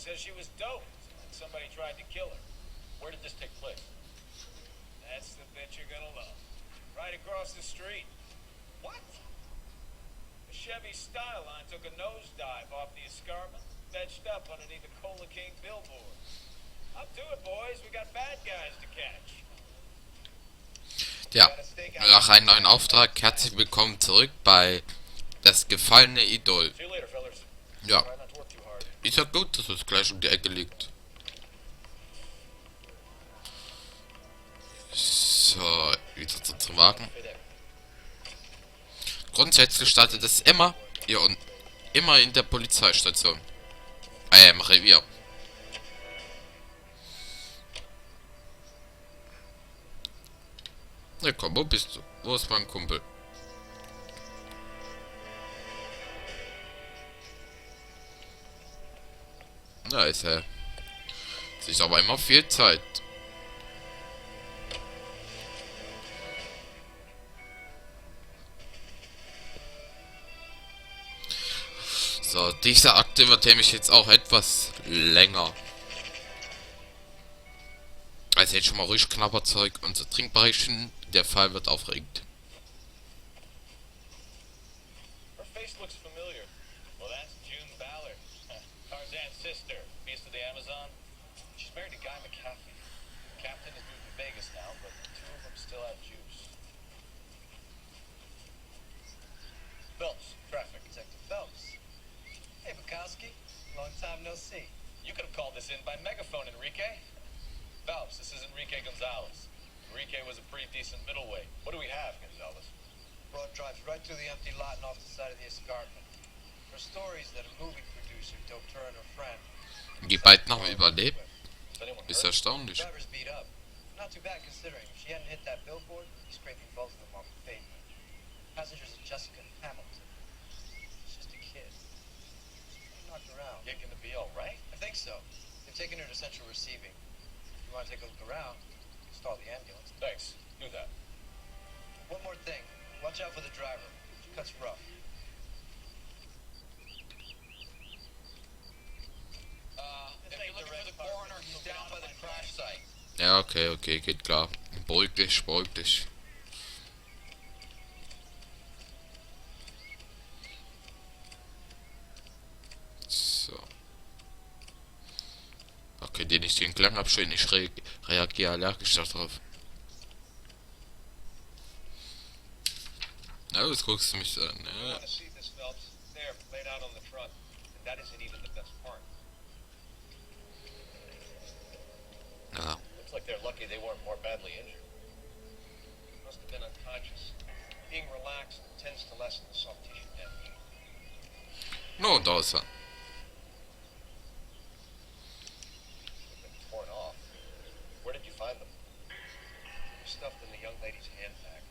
says she was doped and somebody tried to kill her. Where did this take place? That's the bit you're gonna love. Right across the street. What? The Chevy Styline took a nosedive off the escarpment, fetched up underneath the Cola King billboard. Up to it, boys. We got bad guys to catch. Ja, nach einem neuen Auftrag, herzlich willkommen zurück bei das gefallene Idol. See you later, fellas. Ja, Try not to work too hard. ist ja gut, dass es gleich um die Ecke liegt. So, wieder zu unserem Wagen. Grundsätzlich startet es immer hier und immer in der Polizeistation. Im Revier. Na komm, wo bist du? Wo ist mein Kumpel? Da ist er. Es ist aber immer viel Zeit. So, diese Akte wird nämlich jetzt auch etwas länger. Also jetzt schon mal ruhig Knabberzeug und so Trinkbereichen. Der Fall wird aufregend. Her face looks familiar. Well, that's June Ballard, Tarzan's sister, beast of the Amazon. She's married to Guy McCaffrey. Captain has moved to Vegas now, but the two of them still have juice. Phelps, traffic. Detective Phelps. Hey, Bukowski. Long time no see. You could have called this in by megaphone, Enrique. Phelps, this is Enrique Gonzalez. Enrique was a pretty decent middleweight. What do we have, Gonzalez? Broad drives right through the empty lot and off the side of the escarpment. Her stories that a movie producer doped her and her friend. Die beiden haben überlebt. Is anyone Ist hurt? erstaunlich. Driver's beat up. Not too bad considering. If she hadn't hit that billboard, he's scraping both of them off the pavement. Passengers are Jessica Hamilton. She's just a kid. She knocked around. Yeah, gonna be all right? I think so. They've taken her to central receiving. If you want to take a look around, stall the ambulance. Thanks. Do that. One more thing. Watch out for the driver. She cuts rough. If you're looking for the coroner, he's down by the crash site. Ja, okay, geht klar. Beruhig dich, beruhig dich. So. Okay, den ich den Klang abstellen, ich reagiere allergisch darauf. Na, was guckst du mich so an? You Ja. want to see this, Phelps? There, laid out on the front. And that isn't even the best part. Ja. Looks like they're lucky they weren't more badly injured. Must have been unconscious. Being relaxed tends to lessen the soft tissue damage. No, da ist er. They've been torn off. Where did you find them? Stuffed in the young lady's handbag.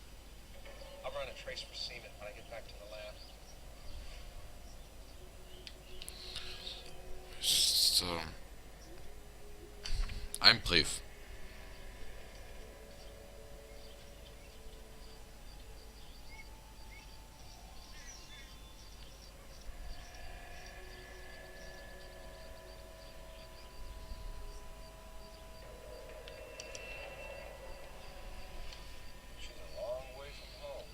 I'll run a trace for semen when I get back to the lab. So. Ein Brief. She's a long way from home.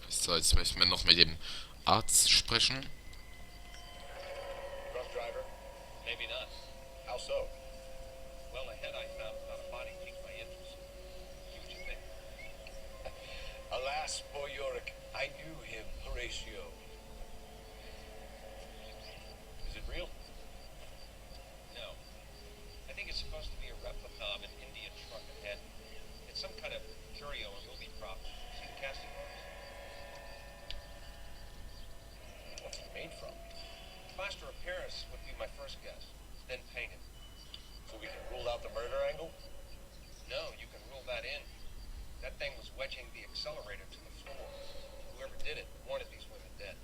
So, jetzt müssen wir noch mit dem Arzt sprechen. Drunk driver? Maybe not. How so? Well, the head I found without a body piqued my interest. See what you think. Alas, poor Yorick, I knew him, Horatio. Is it real? No. I think it's supposed to be a replica of an Indian truck ahead. It's some kind of curio or movie prop. See the casting marks? What's it made from? Plaster of Paris would be my first guess. Then painted. So we can rule out the murder angle? No, you can rule that in. That thing was wedging the accelerator to the floor. Whoever did it wanted these women dead.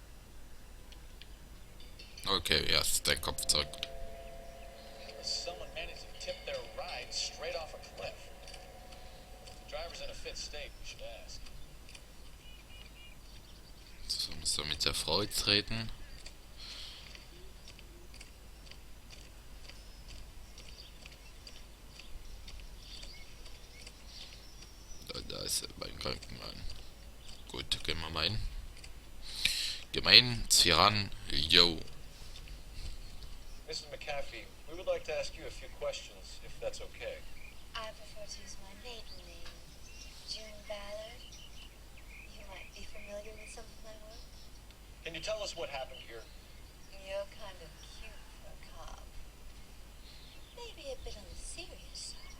Okay, jetzt dein Kopf zurück. Someone managed to tip their ride straight off a cliff. The driver's in a fit state, we should ask. So, müssen wir mit der Frau jetzt reden. Gemein. Gut, gehen wir mal hin. Gemein, Ziran, yo. Mrs. McAfee, we would like to ask you a few questions, if that's okay. I prefer to use my maiden name, June Ballard. You might be familiar with some of my work. Can you tell us what happened here? You're kind of cute for a cop. Maybe a bit on the serious side.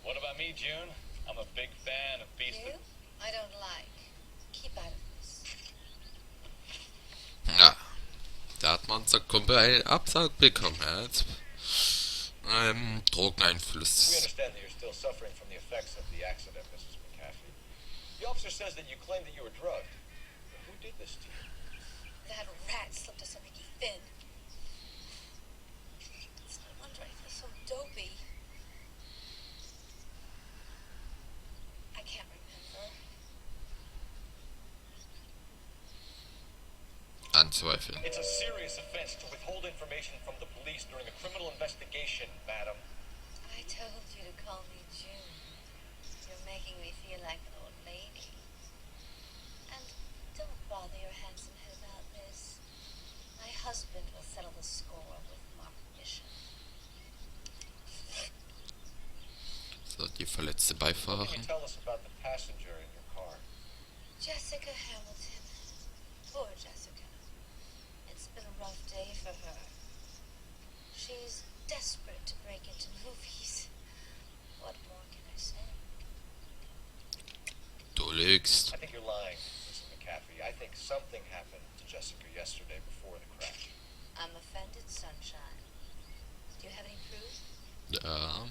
What about me, June? I'm a big fan of Beast You? I don't like. Keep out of this. Ja, da hat man unser Kumpel einen Absag bekommen. Er hat We Drogeneinfluss. understand that you're still suffering from the effects of the accident, Mrs. McAfee. The officer says that you claim that you were drugged. But who did this to you? That rat slipped us on Mickey Finn. It's no wonder I feel so dopey. I can't remember. Anzweifeln. It's a serious offense to withhold information from the police during a criminal investigation, madam. I told you to call me June. You're making me feel like an old lady. And don't bother your handsome head about this. My husband will settle the score with Mark Bishop. So, die verletzte What can Beifahrerin. you tell us about the passenger in your car? Jessica Hamilton. Poor Jessica. It's been a rough day for her. She's desperate to break into movies. What more can I say? Du lügst. I think you're lying, Mrs. McAfee. I think something happened to Jessica yesterday before the crash. I'm offended, sunshine. Do you have any proof? Ja.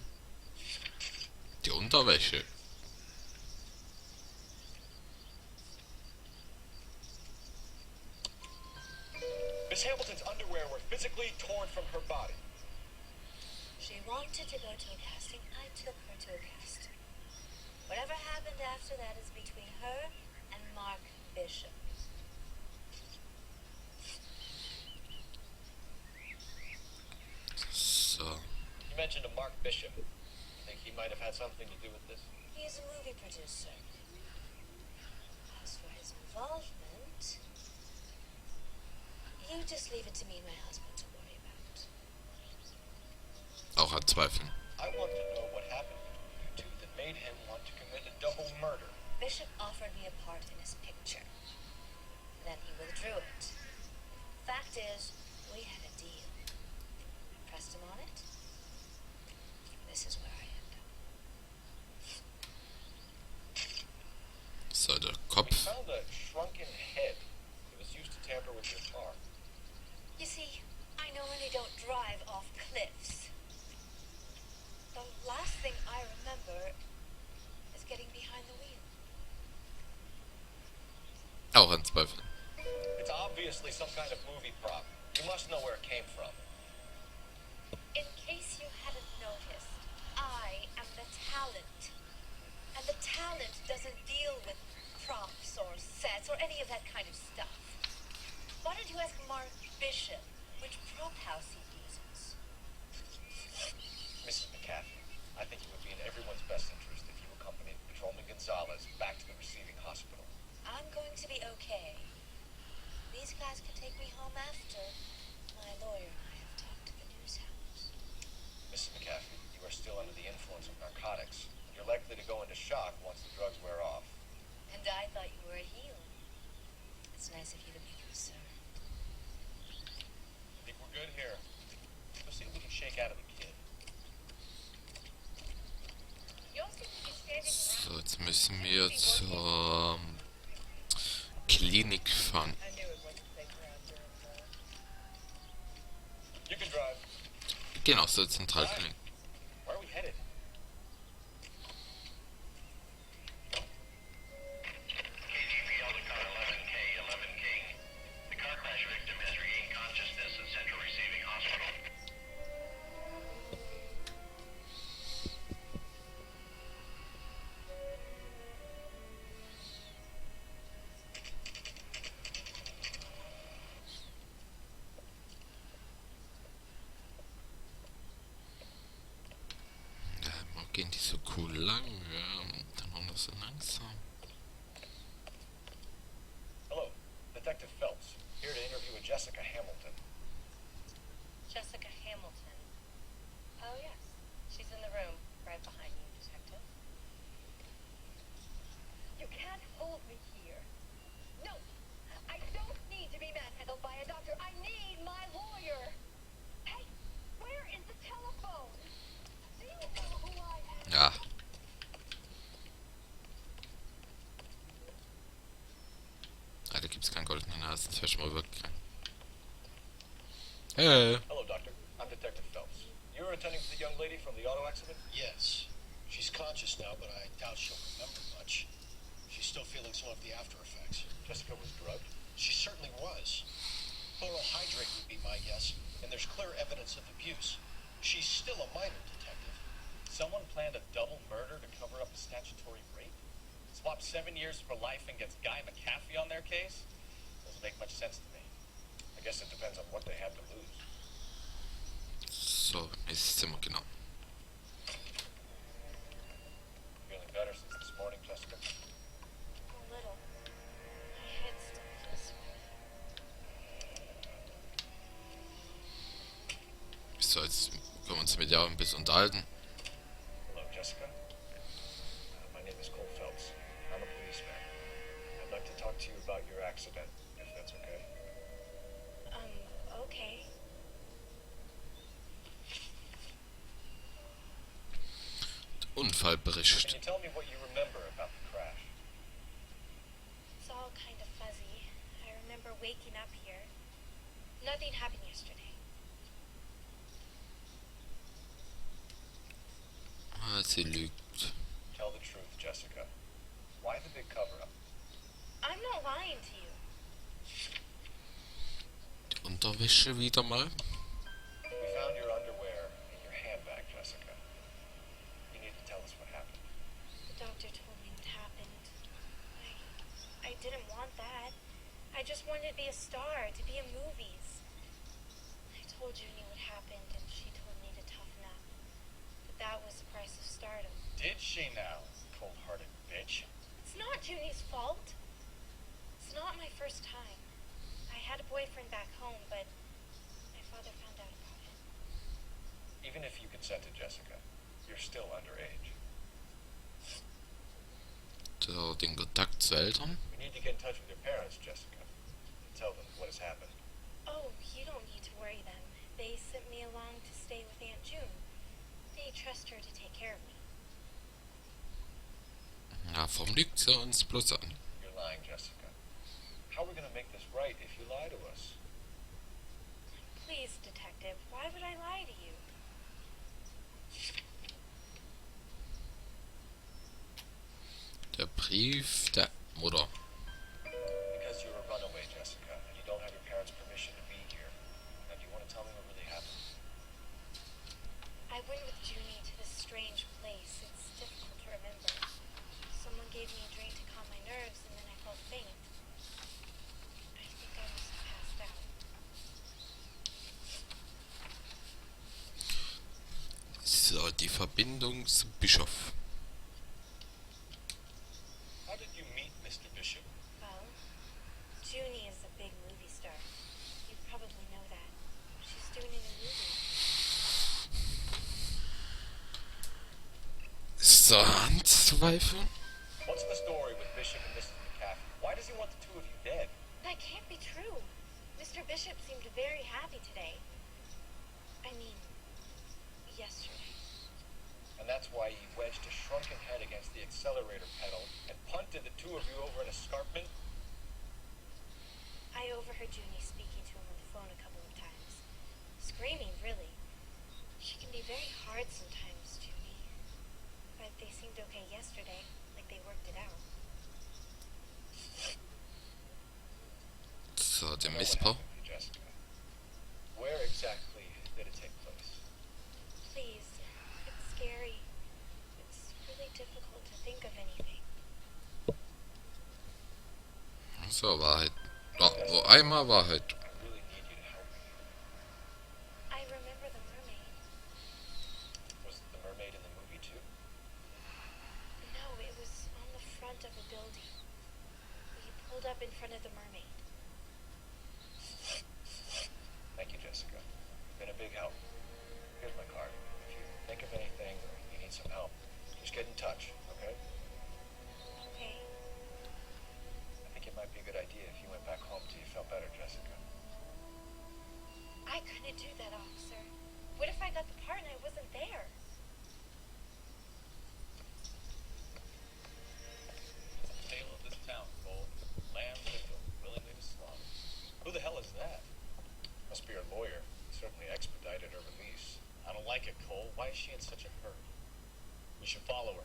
Die Unterwäsche. Miss Hamilton's underwear were physically torn from her body. She wanted to go to a casting. I took her to a casting. Whatever happened after that is between her and Mark Bishop. So. You mentioned a Mark Bishop. You think he might have had something to do with this? He's a movie producer. As for his involvement, you just leave it to me and my husband to worry about. Auch anzweifeln. I want to know what happened between you two that made him want to commit a double murder. Bishop offered me a part in his picture. Then he withdrew it. Fact is, we had a deal. Pressed him on it. This is where I end up. So, der We Kopf. found a shrunken head that was used to tamper with your car. You see, I normally don't drive off cliffs. The last thing I remember is getting behind the wheel. Auch anzweifeln. It's obviously some kind of movie prop. You must know where it came from. In case you hadn't noticed, I am the talent. And the talent doesn't deal with props or sets or any of that kind of stuff. Why don't you ask Mark Bishop which prop house he uses? Mrs. McAfee, I think it would be in everyone's best interest if you accompanied Patrolman Gonzalez back to the receiving hospital. I'm going to be okay. These guys can take me home after. My lawyer and I have talked to the news house. Mrs. McAfee, you are still under the influence of narcotics. You're likely to go into shock once the drugs wear off. And I thought you were a heel. It's nice of you to make me, sir. I think we're good here. Let's see if we can shake out of the kid. So, jetzt müssen wir zur Klinik fahren. You can drive. Genau, zur Zentralklinik. Where are we headed? The car crash victim has regained consciousness at Central Receiving Hospital. Ja, warum gehen die so cool lang? Ja, dann noch eine noch so langsam. Hello, Detective Phelps. Here to interview with Jessica Hamilton. Jessica Hamilton. Oh, yes. She's in the room right behind you, Detective. You can't hold me here. No! I don't need to be manhandled by a doctor. I need my lawyer. Hey, where is the telephone? Do you know who I am? Ja. Ah, da gibt's keinen goldenen Hasen. Das wäre schon mal rübergegangen. Hey. Hello, Doctor. I'm Detective Phelps. You were attending to the young lady from the auto accident? Yes. She's conscious now, but I doubt she'll remember much. She's still feeling some of the after effects. Jessica was drugged. She certainly was. Chloral hydrate would be my guess, and there's clear evidence of abuse. She's still a minor, Detective. Someone planned a double murder to cover up a statutory rape? Swap 7 years for life and gets Guy McAfee on their case? Doesn't make much sense to me. I guess it depends on what they had to lose. So, nächstes Zimmer, genau. Feeling better since this morning, Jessica? A little. My head still feels swimming. So, jetzt können wir uns mit ja ein bisschen unterhalten. Hello, Jessica. My name is Cole Phelps. I'm a policeman. I'd like to talk to you about your accident, if that's okay. Okay. Unfallbericht. Can you tell me what you remember about the crash? It's all kind of fuzzy. I remember waking up here. Nothing happened yesterday. Ah, sie lügt. Tell the truth, Jessica. Why the big cover-up? I'm not lying to you. Die Unterwäsche wieder mal. We found your underwear in your handbag, Jessica. You need to tell us what happened. The doctor told me what happened. I didn't want that. I just wanted to be a star, to be in movies. I told Junie what happened, and she told me to toughen up. But that was the price of stardom. Did she now, cold-hearted bitch? It's not Junie's fault. It's not my first time. I had a boyfriend back home, but my father found out about it. Even if you consented, Jessica, you're still underage. So, den Kontakt zu Eltern. We need to get in touch with your parents, Jessica, and tell them what has happened. Oh, you don't need to worry them. They sent me along to stay with Aunt June. They trust her to take care of me. Ja, warum lügt sie uns bloß an? You're lying, Jessica. How are we going to make this right if you lie to us? Please, Detective, why would I lie to you? Der Brief der Mutter. Because you're a runaway, Jessica, and you don't have your parents' permission to be here. Now, do you want to tell me what really happened? I went with Junie to this strange place. It's difficult to remember. Someone gave me a drink to calm my nerves, and then I felt faint. I think I must have passed out. So, die Verbindung zum Bischof. How did you meet Mr. Bishop? Well, Junie is a big movie star. You probably know that. She's doing a new movie. So, Anzweifel? What's the story with Bishop and Mrs. McAfee? Why does he want the two of you dead? That can't be true. Mr. Bishop seemed very happy today. I mean, yesterday. And that's why he wedged a shrunken head against the accelerator pedal and punted the two of you over an escarpment? I overheard Junie speaking to him on the phone a couple of times. Screaming, really. She can be very hard sometimes, Junie. But they seemed okay yesterday, like they worked it out. So, der I know what Missbrauch. happened to you, Jessica. Where exactly did it take place? Please, it's scary. It's really difficult to think of anything. So, Wahrheit. Oh, so einmal Wahrheit. I really need you to help me. I remember the mermaid. Was the mermaid in the movie too? No, it was on do that, officer? What if I got the part and I wasn't there? Tale of this town, Cole. Lambs that go willingly to slaughter. Who the hell is that? Must be her lawyer. Certainly expedited her release. I don't like it, Cole. Why is she in such a hurry? We should follow her.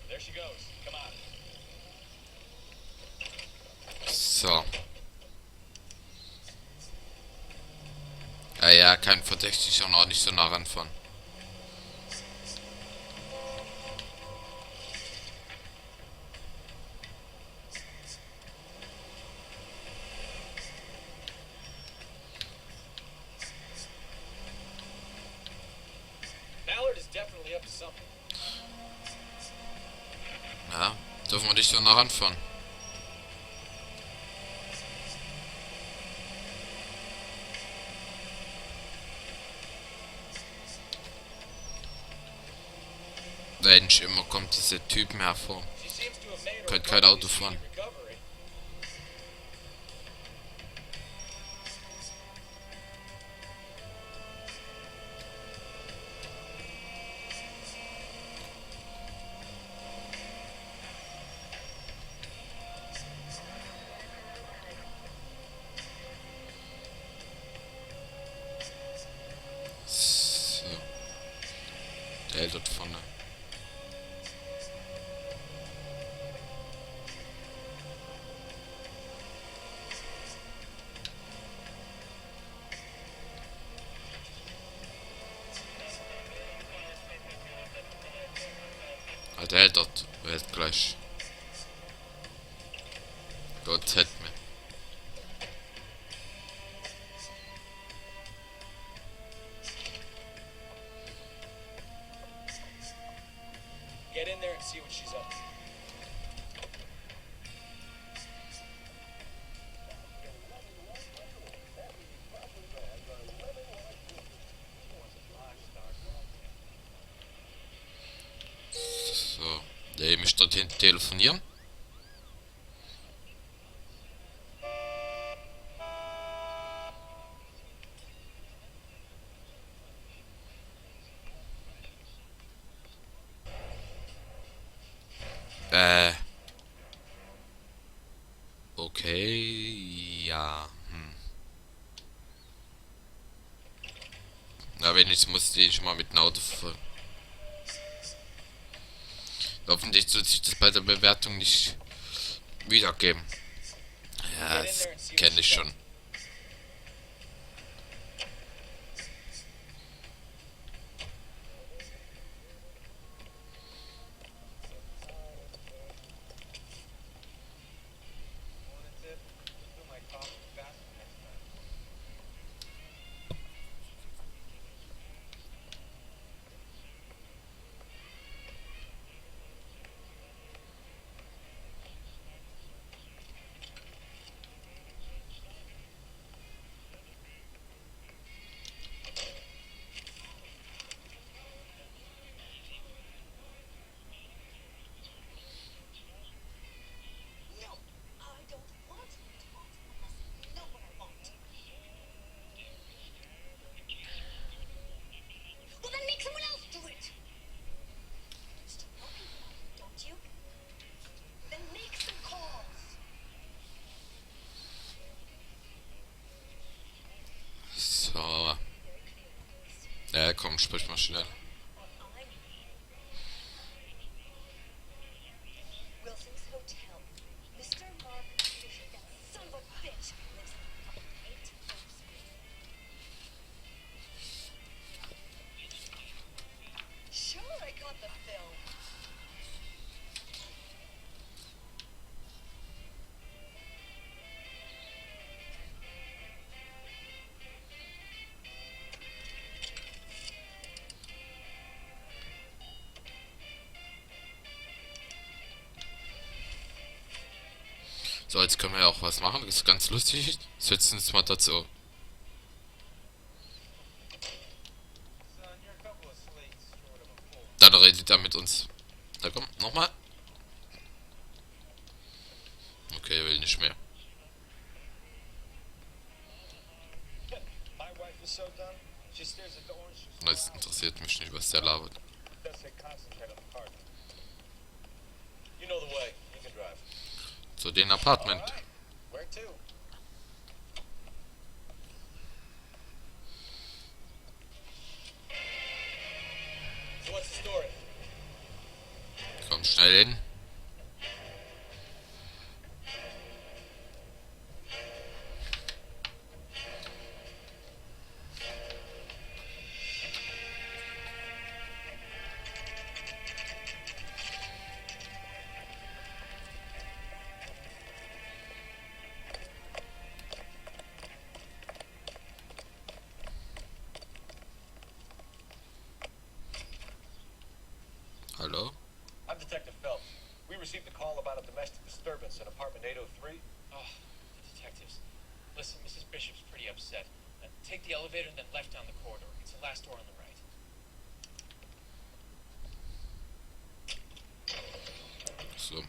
There she goes. Come on. So. Ja, kein Verdächtiger und auch nicht so nah ranfahren. Ballard is definitely up to something. Ja, dürfen wir nicht so nah ranfahren. Mensch, immer kommt diese Typen hervor. She seems to have made her Könnt kein Auto fahren. recovery. So. Der hält dort vorne. Ah, der hält dort. Der hält gleich. Gott hält mir. Get in there and see what she's up to. So. Der mich dorthin telefonieren. Okay, ja. Na, wenigstens musste ich mal mit dem Auto fahren. Hoffentlich tut sich das bei der Bewertung nicht wiedergeben. Ja, das kenne ich schon. No, I don't want to be taught unless you know what I want. Well, then make someone else do it. You still know people, don't you? Then make some calls. So. Ja, komm, sprich mal schnell. Wilson's Hotel. Mr. Mark Fisher, that son of a bitch, lives on 8 Oak Street. Sure, I got the film. So, jetzt können wir ja auch was machen. Das ist ganz lustig. Setzen uns mal dazu. Son, you're a couple of slates short of a full. Dann redet er mit uns. Da komm, nochmal. nicht mehr. My wife is so dumb. She stares at the orange juice. Das interessiert mich nicht, was der labert. Does say concentrate on the card. You know the way. You can drive. Zu den Apartment. All right. Where to? So what's the story? Komm schnell hin. Hallo? I'm Detective Phelps. We received a call about a domestic disturbance in apartment 803. Oh, the detectives. Listen, Mrs. Bishop's pretty upset. Take the elevator and then left down the corridor. It's the last door on the right. So.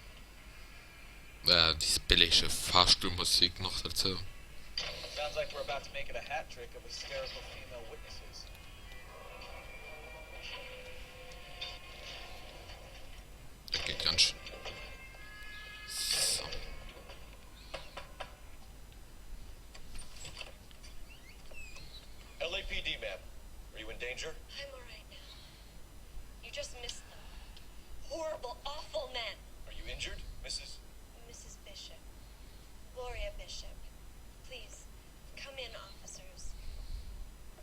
Ja, diese billige Fahrstuhlmusik noch dazu. Sounds like we're about to make it a hat trick of hysterical female witnesses. Da geht ganz schön. So. LAPD, ma'am. Are you in danger? I'm alright now. You just missed them. Horrible, awful men. Are you injured, Mrs.? Mrs. Bishop. Gloria Bishop. Please, come in, officers.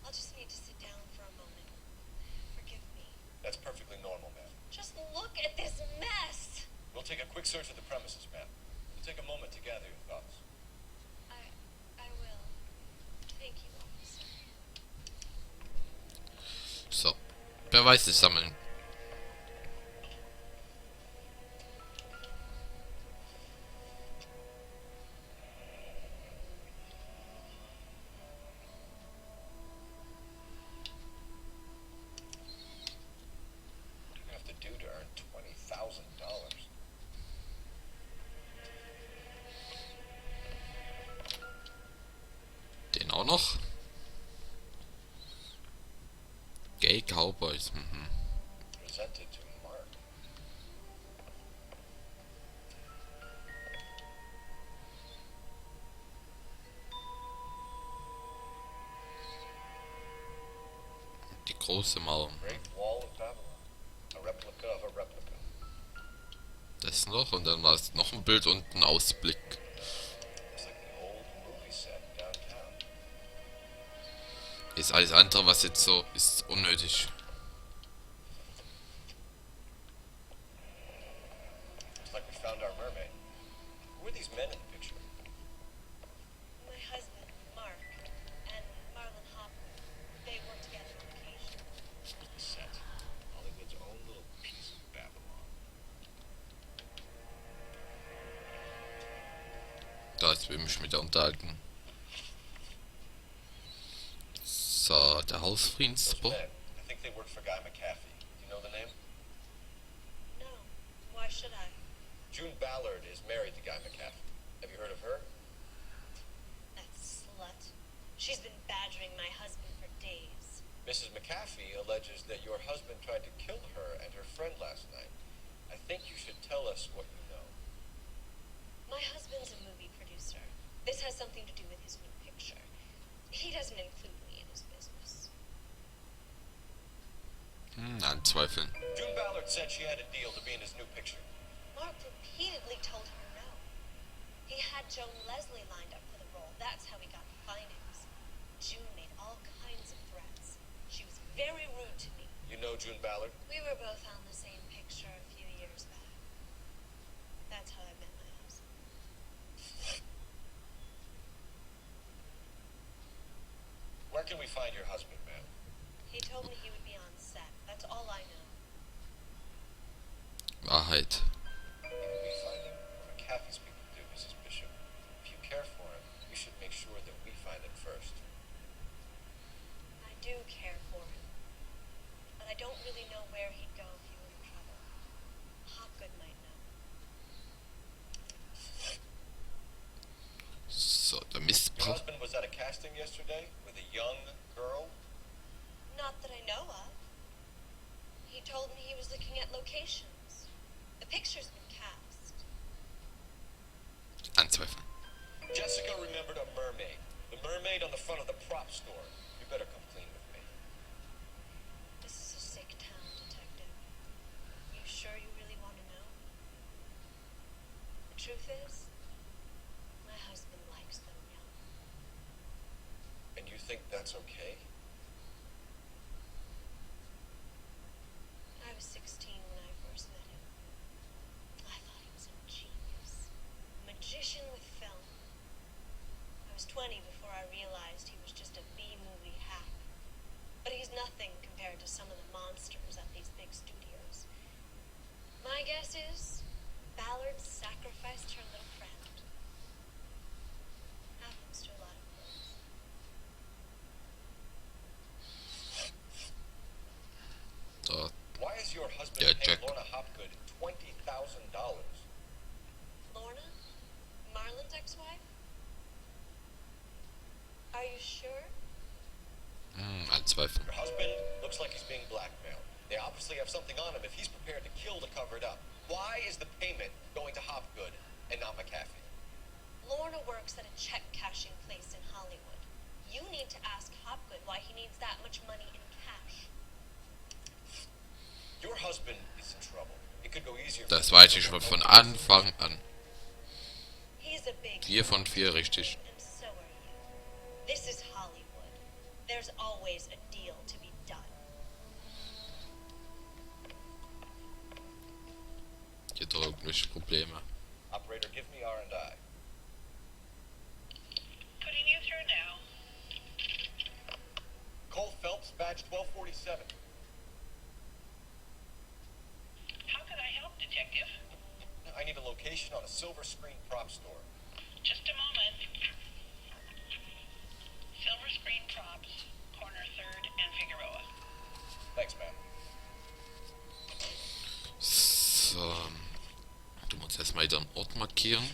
I'll just need to sit down for a moment. Forgive me. That's perfectly normal, ma'am. Just look at this mess! We'll take a quick search of the premises, ma'am. We'll take a moment to gather your thoughts. I will. Thank you, officer. So. Beweise sammeln. What do you have to do to earn $20,000? Den auch noch. Gay Cowboys. Mhm. Presented to Mark. Die große Mauer. Great Wall of Babylon. A replica of a replica. Das noch und dann war es noch ein Bild und ein Ausblick. Looks like the old movie set downtown. Ist alles andere, was jetzt so ist, unnötig. Looks like we found our mermaid. Who are these men in the picture? My husband, Mark, and Marlon Hopper. They work together on occasion. The set. Hollywood's own little piece of Babylon. Da jetzt will ich mich mit der unterhalten. So, der Those Hausfriedensbruch. men. I think they work for Guy McCaffey. Do you know the name? No. Why should I? June Ballard is married to Guy McCaffey. Have you heard of her? That slut. She's been badgering my husband for days. Mrs. McCaffey alleges that your husband tried to kill her and her friend last night. I think you should tell us what you know. My husband's a movie producer. This has something to do with his new picture. He doesn't include me in his business. Anzweifeln. June Ballard said she had a deal to be in his new picture. Mark repeatedly told her no. He had Joan Leslie lined up for the role. That's how he got the findings. June made all kinds of threats. She was very rude to me. You know June Ballard? We were both on the same picture a few years back. That's how I met my husband. Where can we find your husband, ma'am? He told me he would be on set. That's all I know. Wahrheit. You can be finding McCaffey's people do, Mrs. Bishop. If you care for him, you should make sure that we find him first. I do care for him. But I don't really know where he'd go if he were in trouble. Hopgood might know. machen. husband was at a casting yesterday with a young girl. Not that I know of. He told me he was looking at locations. The picture's been cast. Anzweifeln. Jessica remembered a mermaid. The mermaid on the front of the prop store. You better come clean with me. This is a sick town, Detective. You sure you really want to know? The truth is, my husband likes them young. And you think that's okay? I was 16 when I first met him. I thought he was a genius. A magician with film. I was 20 before I realized he was just a B-movie hack. But he's nothing compared to some of the monsters at these big studios. My guess is Ballard sacrificed her little friend. Happens to a lot of girls. So, Why is your husband Yeah, paying check. Lorna Hopgood $20,000? Lorna? Marlon's ex-wife? Are you sure? Anzweifeln. Your husband looks like he's being blackmailed. They obviously have something on him if he's prepared to kill to cover it up. Why is the payment going to Hopgood and not McAfee? Lorna works at a check-cashing place in Hollywood. You need to ask Hopgood why he needs that much money in cash. Your husband is in trouble. It could go easier. Das weiß ich schon von Anfang an. He's a big 4 von 4 richtig. and so are you. This is Hollywood. There's always a deal to be done. Hier doch irgendwelche Probleme. Operator, give me R&I. Putting you through now. Cole Phelps, badge 1247. How can I help, Detective? I need a location on a silver screen prop store. Just a moment. Silver Screen Props, corner 3rd and Figueroa. Thanks, man. So. Du musst erstmal wieder einen Ort markieren.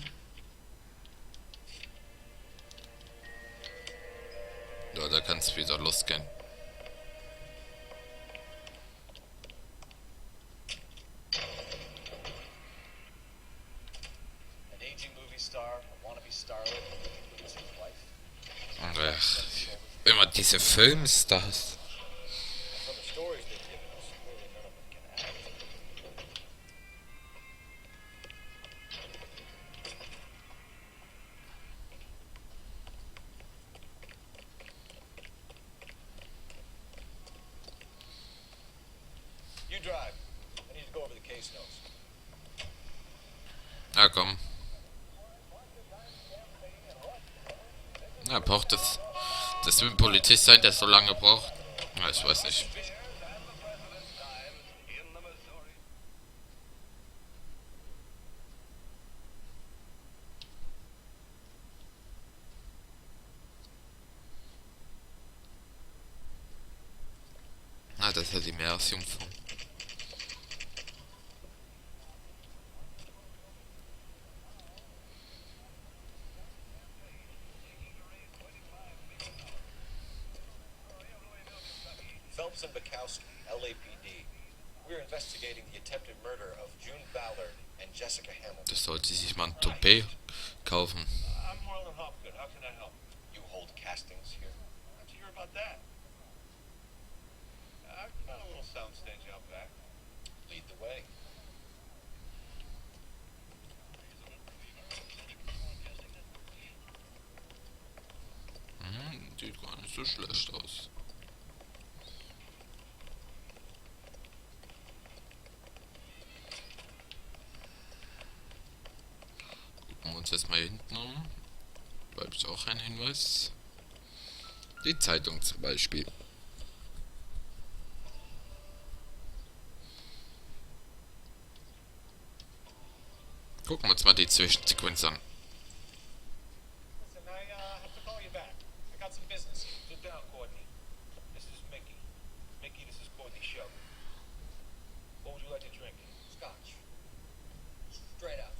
Ja, da kann es wieder losgehen. An aging movie star, a wannabe starlet, losing his wife. Ach, immer diese Filmstars. From the stories they've given us, clearly none of them can act. You drive. I need to go over the case notes. Ah, komm. Na, braucht das. Das will ein Polizist sein, der so lange braucht? Na, ich weiß nicht. Ah, das ist ja die Meeresjungfrau. Phelps and Bukowski, LAPD. We're investigating the attempted murder of June Ballard and Jessica Hamilton. Das sollte sie sich mal ein Toupet kaufen. I'm Marlon Hopgood. How can I help? You hold castings here? How'd you hear about that? I've got a little soundstage out back. Lead the way. Sieht gar nicht so schlecht aus. Gucken wir uns das mal hier hinten um. Da habe ich auch einen Hinweis. Die Zeitung zum Beispiel. Gucken wir uns mal die Zwischensequenz an. Listen, I have to call you back. I got some business here. Sit down, Courtney. This is Mickey. Mickey, this is Courtney Show. What would you like to drink? Scotch. Straight out.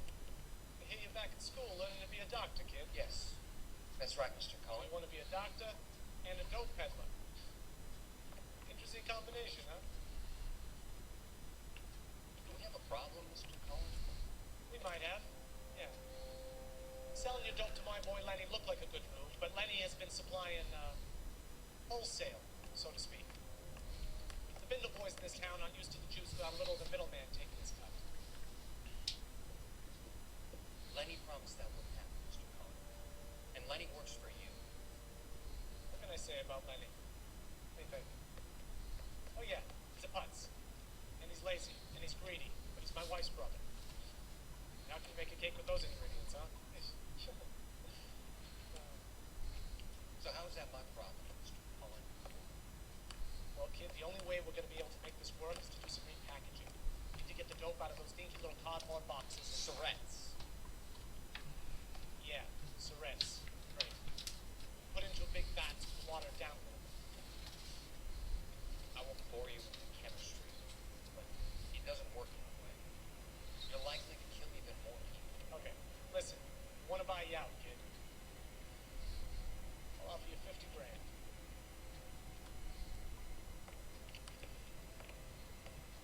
I hear you're back at school learning to be a doctor, kid. Yes. That's right, Mr. You Cullen. want to be a doctor and a dope peddler. Interesting combination, huh? Do we have a problem, Mr. Cullen? We might have. Yeah. Selling your dope to my boy Lenny looked like a good move, but Lenny has been supplying, wholesale, so to speak. The Bindle boys in this town aren't used to the juice without a little of the middleman taking his cut. Lenny promised that wouldn't happen, Mr. Cullen. And Lenny works for you. What can I say about Lenny? Hey, baby. Oh, yeah, he's a putz. And he's lazy, and he's greedy, but he's my wife's brother. How can you make a cake with those ingredients, huh? So how is that my problem, Mr. Cullen? Well, kid, the only way we're going to be able to make this work is to do some repackaging. We need to get the dope out of those dinky little cardboard boxes. Surrettes. Yeah, Surrettes. Great. Put into a big vat to water it down a little bit. I won't bore you with the chemistry, but it doesn't work in that way. You're likely to kill even more people. Okay, listen. I want to buy you out, kid. I'll offer you 50 grand.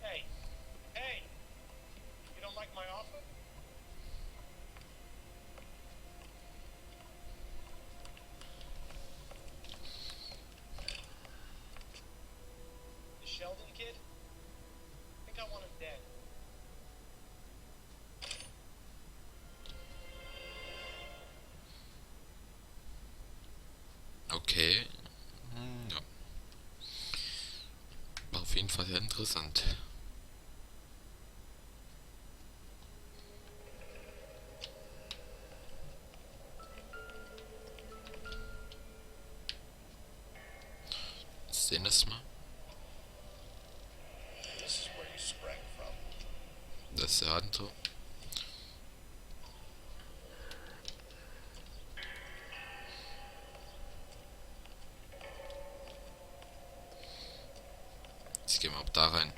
Hey, hey! You don't like my offer? The Sheldon kid? I think I want him dead. Okay. Ja. War auf jeden Fall sehr interessant. Sehen das mal. This is where you sprang from. Das ist der andere. Jetzt gehen wir auch da rein.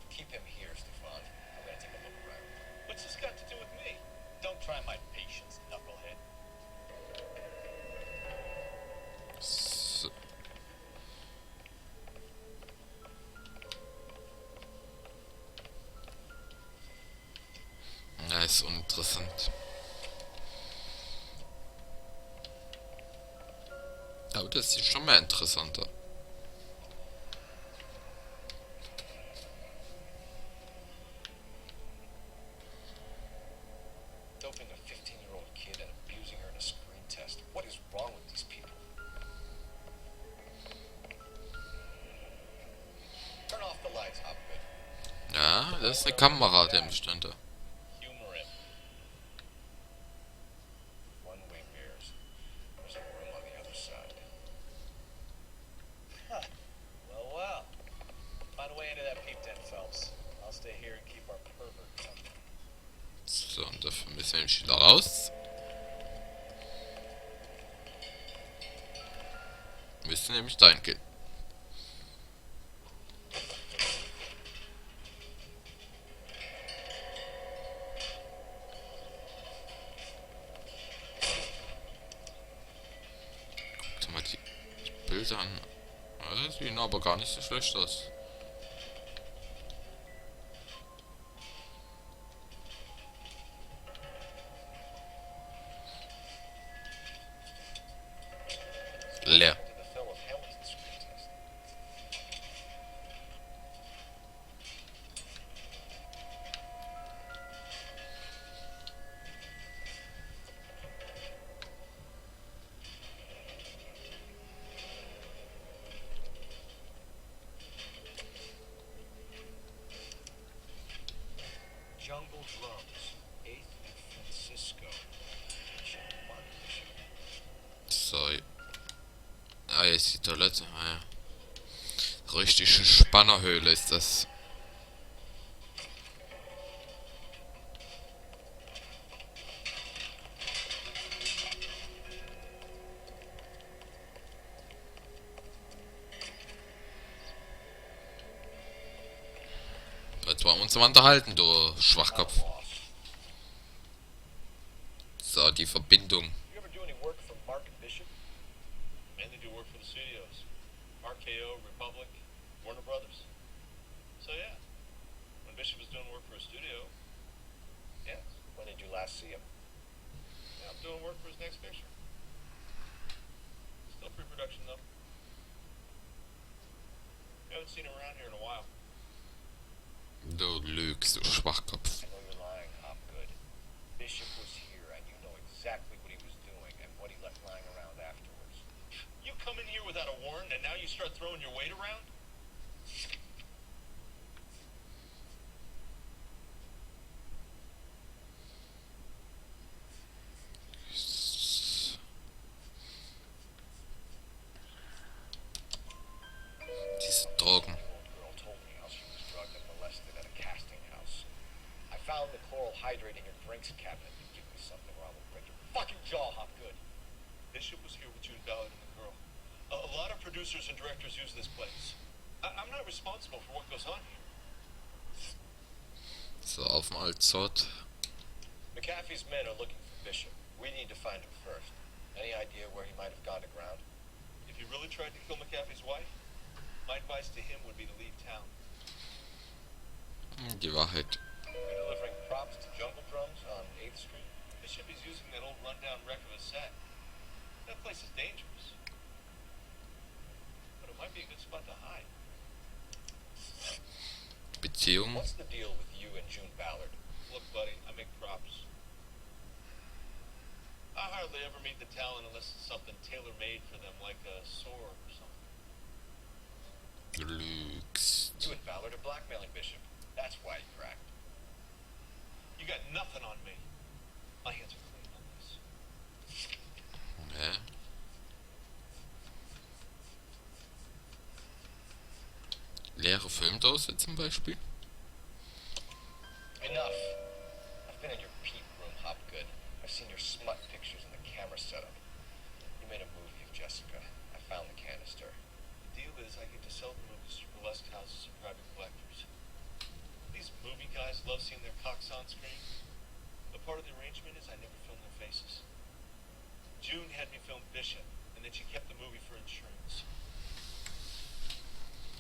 Keep him here, Stefan. I'm gonna take a look around. What's this got to do with me? Don't try my patience, knucklehead. So. Ja, ist uninteressant. Aber das ist schon mal interessanter. Doping a 15-year-old kid and abusing her in a screen test. What is wrong with these people? Turn off the lights, Hopgood. Ja, das ist eine Kamera, der im Stand da. Humor him. One-way mirrors. There's a room on the other side. Well, well. Find a way into that peep tent, Phelps. I'll stay here and keep our pervert company. So, und dafür müssen wir nämlich wieder raus. Wir müssen nämlich dahin gehen. Guck dir mal die Bilder an. Ja, sehen aber gar nicht so schlecht aus. Leer. To the film of Hamilton's screen test. Jungle Drums, 8th and Francisco. So. Ah, hier ist die Toilette. Ah, ja. Richtige Spannerhöhle ist das. uns mal unterhalten, du Schwachkopf. So, die Verbindung. You ever do any work for Mark and Bishop? Mainly do work for the studios. RKO, Republic, Warner Brothers. So yeah, when Bishop was doing work for a studio, yeah. When did you last see him? Yeah, I'm doing work for his next picture. Still pre-production though. Haven't seen him around here in a while. Du lügst, du Schwachkopf. I know you're lying, Hopgood. Bishop was here, and you know exactly what he was doing and what he left lying around afterwards. You come in here without a warrant, and now you start throwing your weight around? Diese Drogen. The old girl told me how she was drugged and molested at a casting house. I found the chloral hydrate in your drinks cabinet. You give me something or I will break your fucking jaw, Hopgood. Bishop was here with June Ballard and the girl. A lot of producers and directors use this place. I'm not responsible for what goes on here. So, auf dem Altsort. McAfee's men are looking for Bishop. We need to find him first. Any idea where he might have gone to ground? If he really tried to kill McAfee's wife, my advice to him would be to leave town. Die Wahrheit. You're delivering props to jungle drums on 8th Street? Bishop is using that old rundown wreck of a set. That place is dangerous. But it might be a good spot to hide. Beziehung. What's the deal with you and June Ballard? Look, buddy, I make props. I hardly ever meet the talent unless it's something tailor-made for them, like a sword or something. Du lügst. You and Ballard are blackmailing Bishop. That's why he cracked. You got nothing on me. My hands are clean on this. Hä? Leere Filmdose zum Beispiel? Enough. I've been in your peep room, Hopgood. I've seen your smut pictures and the camera setup. You made a movie of Jessica. I found the canister. The deal is I get to sell the movies to burlesque houses and private collectors. These movie guys love seeing their cocks on screen. But part of the arrangement is I never film their faces. June had me film Bishop, and then she kept the movie for insurance.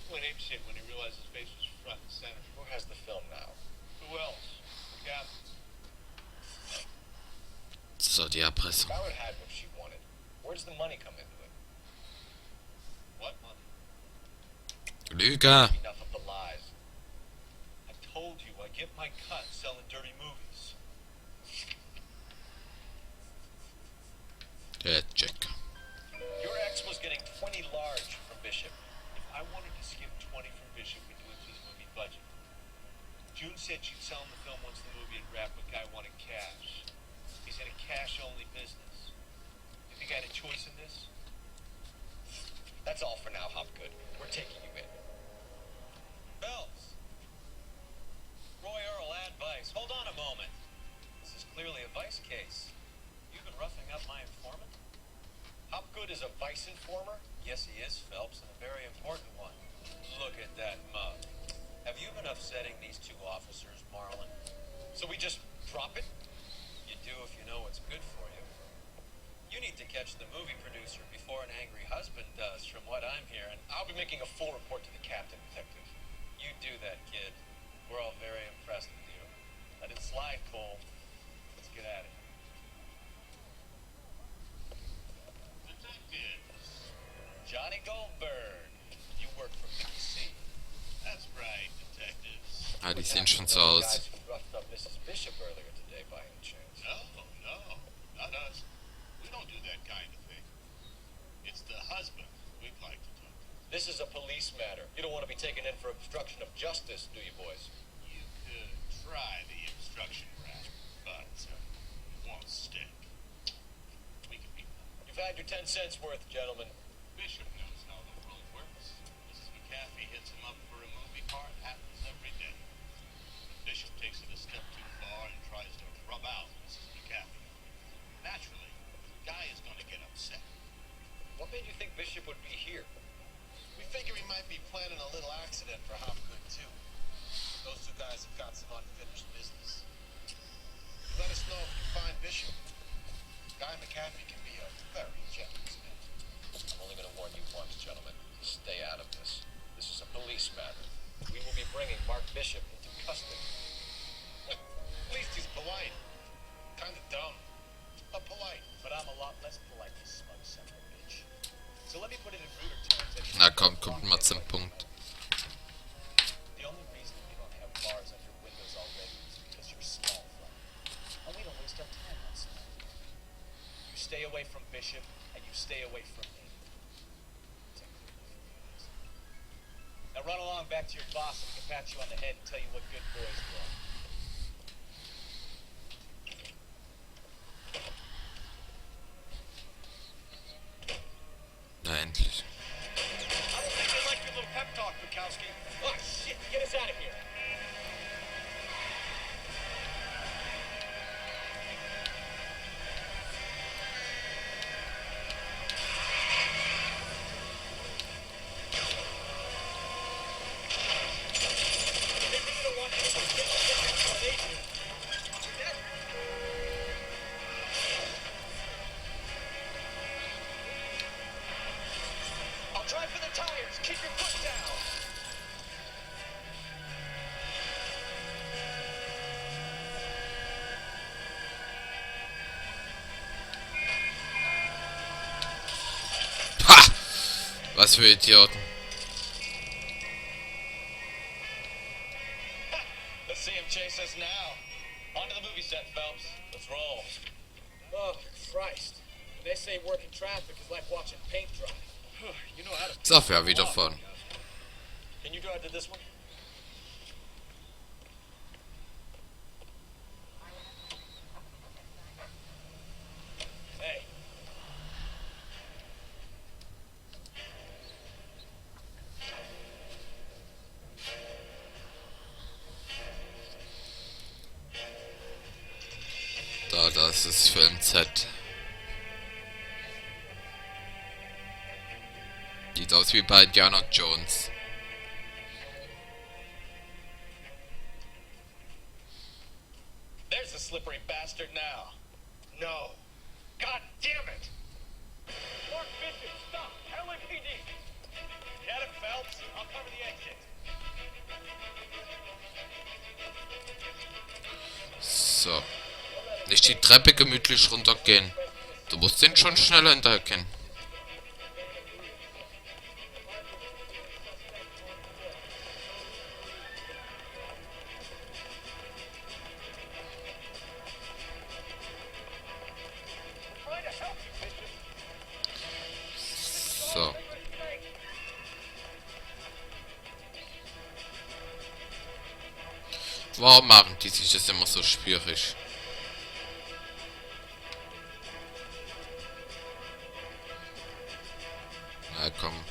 He went apeshit when he realized his face was front and center. Who has the film now? Who else? McAfee. So, die Erpressung. Ballard had what she wanted. Where does the money come into it? What money? Lüger! Enough of the lies. I told you, I get my cut selling dirty movies. Der Jack. Your ex was getting 20 large from Bishop. If I wanted to skip 20 from Bishop, we'd do it through the movie budget. June said she'd sell him the film once the movie had wrapped, but Guy wanted cash. He's in a cash-only business. You think I had a choice in this? That's all for now, Hopgood. We're taking you in. Bells. Roy Earl, advice. Hold on a moment. This is clearly a vice case. You've been roughing up my informant? Hopgood is a vice informer? Yes, he is, Phelps, and a very important one. Look at that mug. Have you been upsetting these two officers, Marlin? So we just drop it? You do if you know what's good for you. You need to catch the movie producer before an angry husband does, from what I'm hearing. I'll be making a full report to the captain, detective. You do that, kid. We're all very impressed with you. Let it slide, Cole. Let's get at it. Detectives. Johnny Goldberg, you work for BBC. That's right, detectives. Ah, die sehen schon so The aus. guys who roughed up Mrs. Bishop earlier today, by any chance. No, not us. We don't do that kind of thing. It's the husband we'd like to talk to. This is a police matter. You don't want to be taken in for obstruction of justice, do you, boys? You could try the obstruction rap, but it won't stick. We can beat them. You've had your 10 cents worth, gentlemen. Bishop knows how the world works. Mrs. McAfee hits him up for a movie part. Happens every day. Bishop takes it a step too far and tries to rub out Mrs. McAfee. Naturally, Guy is going to get upset. What made you think Bishop would be here? We figure he might be planning a little accident for Hopgood, too. Those two guys have got some unfinished business. Let us know if you find Bishop. Guy McCaffrey can be a very generous man. I'm only going to warn you once, gentlemen. Stay out of this. This is a police matter. We will be bringing Mark Bishop into custody. At least he's polite. Kind of dumb, but polite. But I'm a lot less polite, you smug son of a bitch. So let me put it in ruder terms. Na komm, kommt mal zum Punkt. The only reason we don't have bars on your windows already is because you're small fry. And we don't waste our time on small fry. You stay away from Bishop, and you stay away from me. Now run along back to your boss and we can pat you on the head and tell you what good boys you are. Na endlich. I don't think they like your little pep talk, Bukowski. Oh, shit, get us out of here. Maybe you don't want to get an explanation. I'll try for the tires. Keep your foot down. Ha! Was für Idioten. Let's see him chase us now. On to the movie set, Phelps. Let's roll. Oh, Christ. They say working traffic is like watching paint dry. You know how to. So, ja, wieder vorn. Can you drive to this one? Hey. Das ist Film Z. Sieht aus wie bei Indiana Jones. There's the slippery bastard now. No. God damn it! Mark Bishop, stop! LAPD! Get him, Phelps. I'll cover the exit. So. Nicht die Treppe gemütlich runtergehen. Du musst den schon schneller hinterherkennen. So. Warum machen die sich das immer so schwierig? Na komm.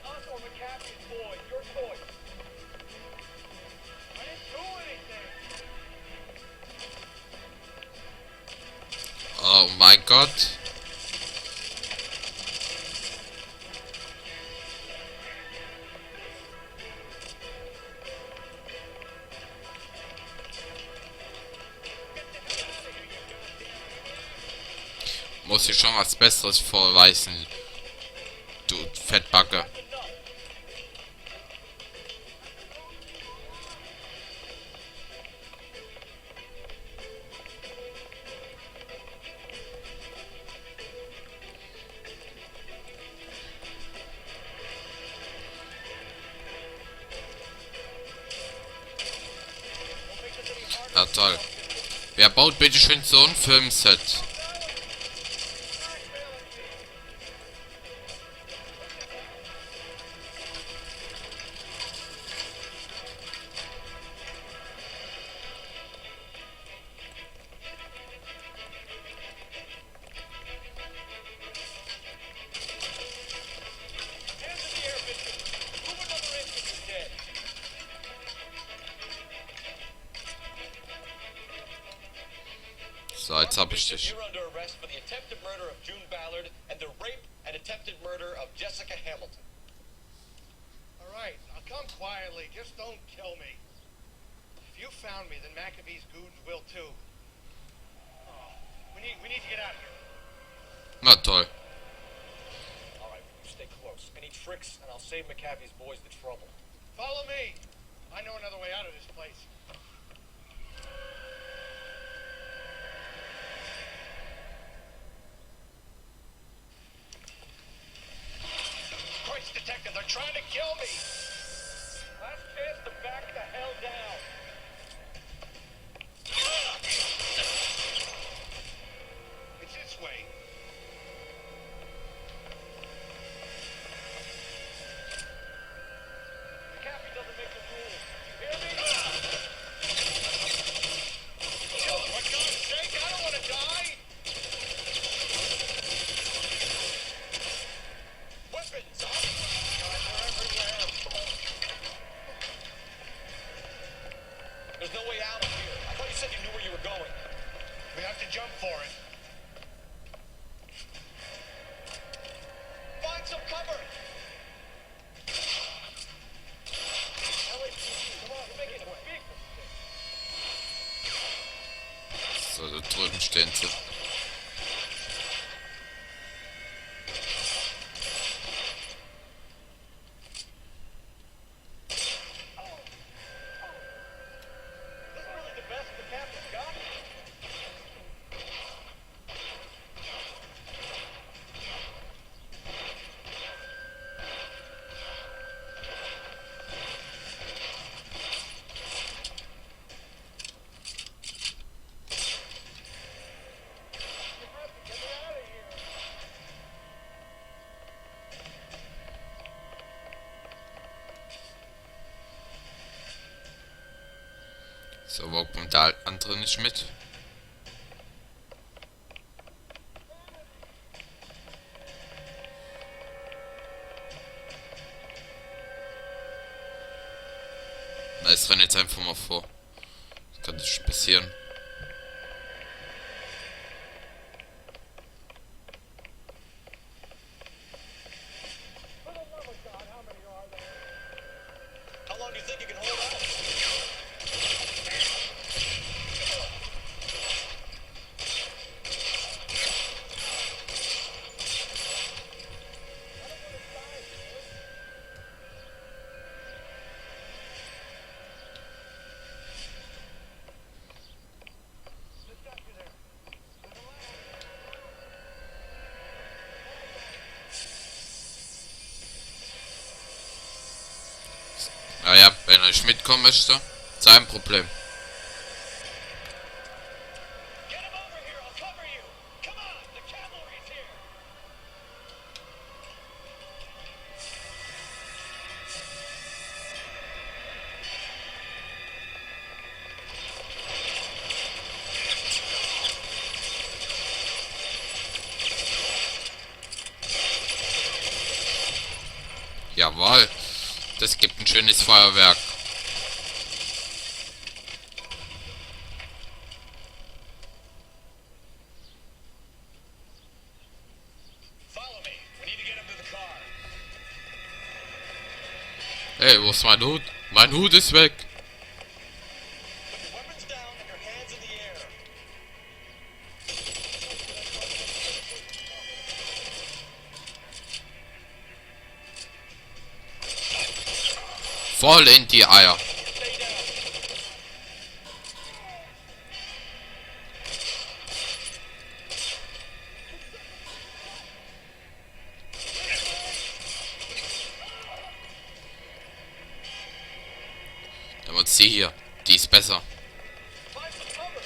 Us or McCaffrey's boy, your choice. I didn't do anything. Oh mein Gott. Muss ich schon was Besseres vorweisen, du Fettbacke. Na toll. Wer baut bitte schön so ein Filmset? So, jetzt hab ich dich. You're under arrest for the attempted murder of June quietly. Just don't kill me. If you found me, then McAfee's goons will too. Oh, we need to get out of here. Na toll. Alright, you stay close. Any tricks, and I'll save McAfee's boys the trouble. Follow me. I know another way out of this place. Christ, detective, they're trying to kill me. Last chance to back the hell down. It's this way. McAfee doesn't make the rules. You hear me? Oh, for God's sake, I don't want to die. Weapons up. God, they're everywhere. There's no way out of here. I thought you said you knew where you were going. We have to jump for it. Find some cover. Come on, we're making a big mistake. So, da drüben stehen sie. This is really the best the captain's got. Get me out of here. So, warum kommt der andere nicht mit? Na, ich renne jetzt einfach mal vor. Das kann nicht passieren. For the love of God, how many are there? How long do you think you can hold out? Just got you there. There's a ladder. Naja, wenn er nicht mitkommen möchte, sein Problem. Get him over here. I'll cover you. Come on. The cavalry's here. Jawohl. Das gibt ein schönes Feuerwerk. Follow me. We need to get him to the car. Hey, wo ist mein Hut? Mein Hut ist weg. Put your weapons down and your hands in the air. Voll in die Eier. Stay down. Dann wird sie hier. Die ist besser. Find some cover.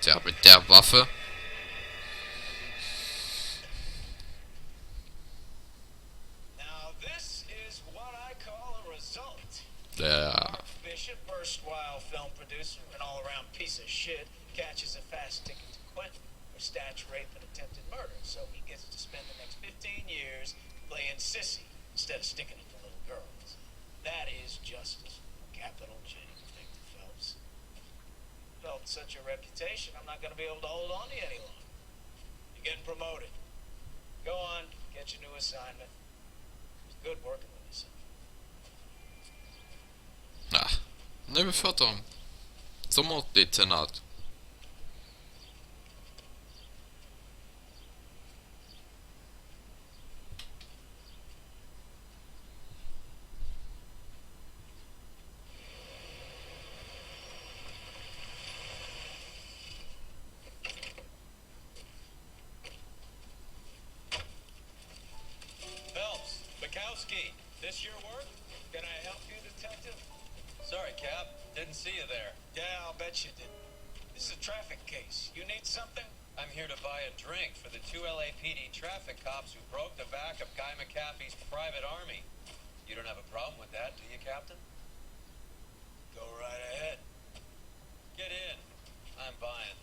Tja, mit der Waffe. Der... Bishop, erstwhile film producer and all-around piece of shit, catches a fast ticket to Quentin for statch rape and attempted murder, so he gets to spend the next 15 years playing sissy instead of sticking it to little girls. That is justice. Capital J, Detective Phelps. Developed such a reputation, I'm not going to be able to hold on to you any longer. You're getting promoted. Go on, get your new assignment. It's good working with you, son. Eine Beförderung. Zum Mordlieutenant. Phelps, Bukowski, this your work? Can I help you, Detective? Sorry, Cap. Didn't see you there. Yeah, I'll bet you did. This is a traffic case. You need something? I'm here to buy a drink for the 2 LAPD traffic cops who broke the back of Guy McAfee's private army. You don't have a problem with that, do you, Captain? Go right ahead. Get in. I'm buying.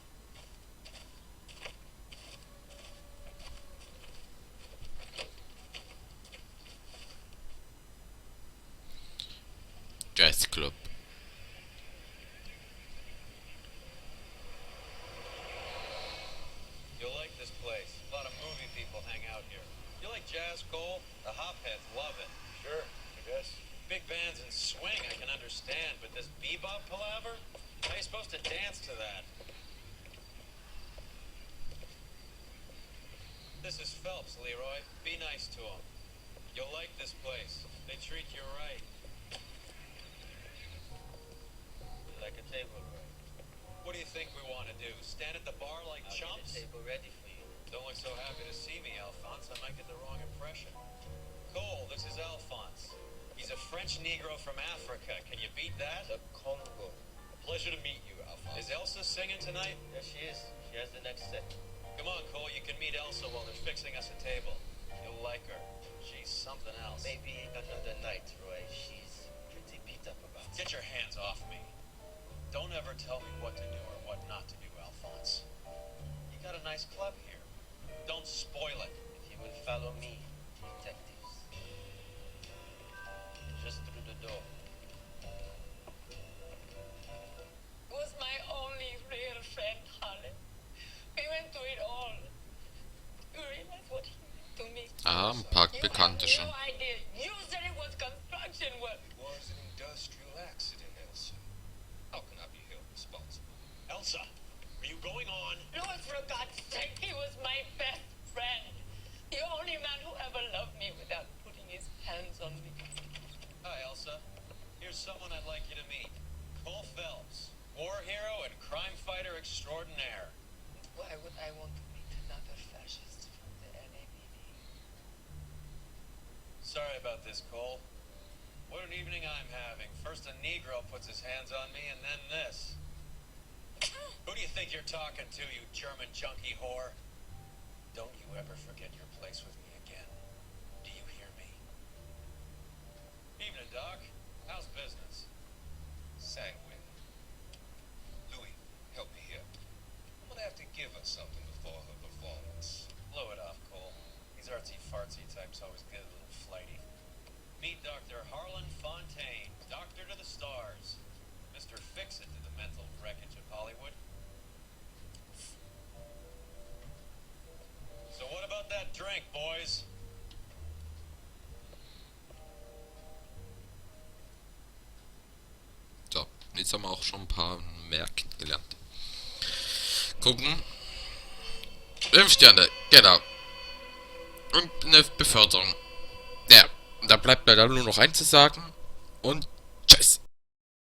Jazz Club. You'll like this place. A lot of movie people hang out here. You like jazz, Cole? The hopheads love it. Sure, I guess. Big bands and swing I can understand, but this bebop palaver? How are you supposed to dance to that? This is Phelps, Leroy. Be nice to him. You'll like this place. They treat you right. Like a table, right? What do you think we want to do? Stand at the bar like I'll chumps? get a table ready for you. Don't look so happy to see me, Alphonse. I might get the wrong impression. Cole, this is Alphonse. He's a French Negro from Africa. Can you beat that? The Congo. Pleasure to meet you, Alphonse. Is Elsa singing tonight? Yes, she is. She has the next set. Come on, Cole. You can meet Elsa while they're fixing us a table. You'll like her. She's something else. Maybe another night, Roy. She's pretty beat up about it. Get your hands off me. Don't ever tell me what to do or what not to do, Alphonse. You got a nice club here. Don't spoil it. If you will follow me, detectives. Just through the door. Was my only real friend, Harlan. We went through it all. You realize what he meant to me? Ah, ein paar You Bekannte have schon. no idea. You said it was construction work. It was an industrial accident, Elsa. How can I be held responsible? Elsa, are you going on? Louis, for God's sake, he was my best friend. The only man who ever loved me without putting his hands on me. Hi, Elsa. Here's someone I'd like you to meet. Cole Phelps, war hero and crime fighter extraordinaire. Why would I want to meet another fascist from the LAPD? Sorry about this, Cole. What an evening I'm having. First a Negro puts his hands on me, and then this. Who do you think you're talking to, you German junkie whore? Don't you ever forget your place with me again. Do you hear me? Evening, Doc. How's business? Sanguine. Louis, help me here. I'm gonna have to give her something before her performance. Blow it off, Cole. These artsy-fartsy types always get a little flighty. Meet Dr. Harlan Fontaine, doctor to the stars. Mr. Fix-It to the mental wreckage of Hollywood. So what about that drink, boys? So, jetzt haben wir auch schon ein paar mehr gelernt. Gucken. 5 Sterne, genau. Und eine Beförderung. Ja, da bleibt leider nur noch eins zu sagen. Und